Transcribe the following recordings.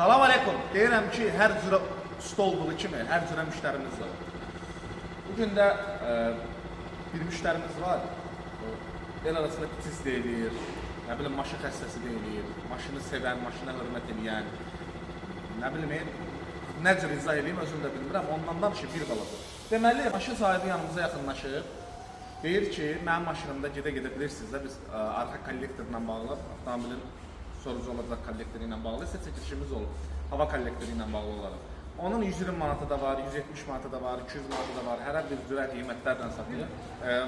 Salam aleykum. Deyirəm ki, hər cürə usta olduğu kimi, hər cürə müştərimiz var. Bugün də bir müştərimiz var. El arasında titiz deyilir, nə bilim, maşın xəstəsi deyilir, maşını sevən, maşına hörmət edən, nə bilim, nə cür izah edeyim, özüm də bilmirəm, ondan danışıb bir baladır. Deməli, maşın sahibi yanımıza yaxınlaşıb, deyir ki, mənim maşınımda gedə-gedə bilirsiniz də, biz arxa kollektorla bağlı, avtomobilin sorucu olacaq kollektoru ilə bağlı isə çəkilişimiz olur, hava kollektoru ilə bağlı olaraq. Onun 120 manatı da var, 170 manatı da var, 200 manatı da var, hər bir cürə qiymətlərdən satılır.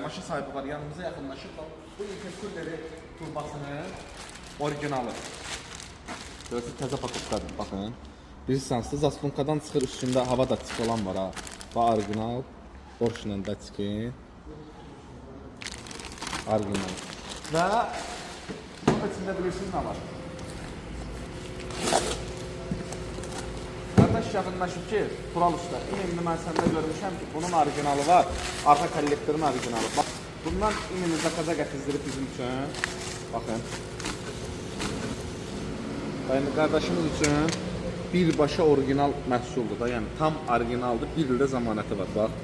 Maşın sahibi var, yanımıza yaxınlaşıb, bu interkulleri turbasının orijinalı. Görürsünüz, təzə paketlərdir, baxın. Bilirsiniz, zaslonkadan çıxır, üstündə hava daçısı olan var ha. Və orijinal, orijinal daçısı. Orijinal. Və bunun içində bilirsiniz nə var? Qardaş yaxınlaşıb ki, Tural usta, indi mən səndə görmüşəm ki, bunun orijinalı var, arxa kollektorun orijinalı. Bax, bundan indi zakaza gətizdirib bizim üçün. Baxın. Yəni, qardaşımız üçün birbaşa orijinal məhsuldur da, yəni tam orijinaldır, bir ildə zamanəti var, bax,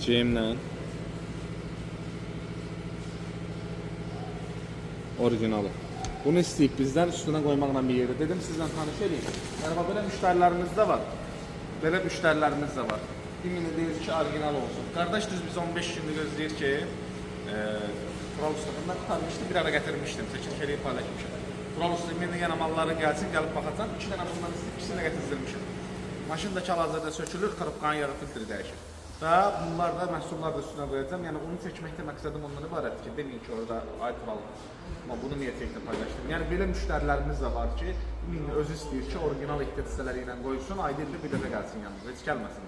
GM-lə. Orijinalı. Bunu istəyib bizdən üstünə qoymaqla bir yeri. Dedim sizdən tanış edeyim. Yəni, belə müştərilərimiz də var. Belə müştərilərimiz də var. Kimini deyir ki, orijinal olsun. Qardaş düz biz 15 gündür gözləyir ki, Tural Usta'dan tutarmışdı, bir ara gətirmişdim, çəkiliş eləyib paylaşmışım. Tural Usta indi yenə malları gəlsin, gəlib baxacam. 2 dənə bundan istəyib, ikisini də gətirmişim. Maşın da kal-hazırda sökülür, qırıbqanı yarı filtri dəyişir. Və bunlar da məhsullar da üstünə qoyacağım. Yəni, bunu çəkməkdə məqsədim ondan ibarətdir ki, deməyin ki, orada ay Tural. Amma bunu niyə çəkdə paylaşdım? Yəni, belə müştərilərimiz də var ki, özü istəyir ki, orijinal ehtiyat hissələri ilə qoysun, ayda bir dəfə gəlsin yanımıza, heç gəlməsin.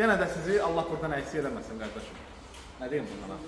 Yenə də sizi Allah buradan əksik eləməsin, qardaşım. Nə deyim bundan?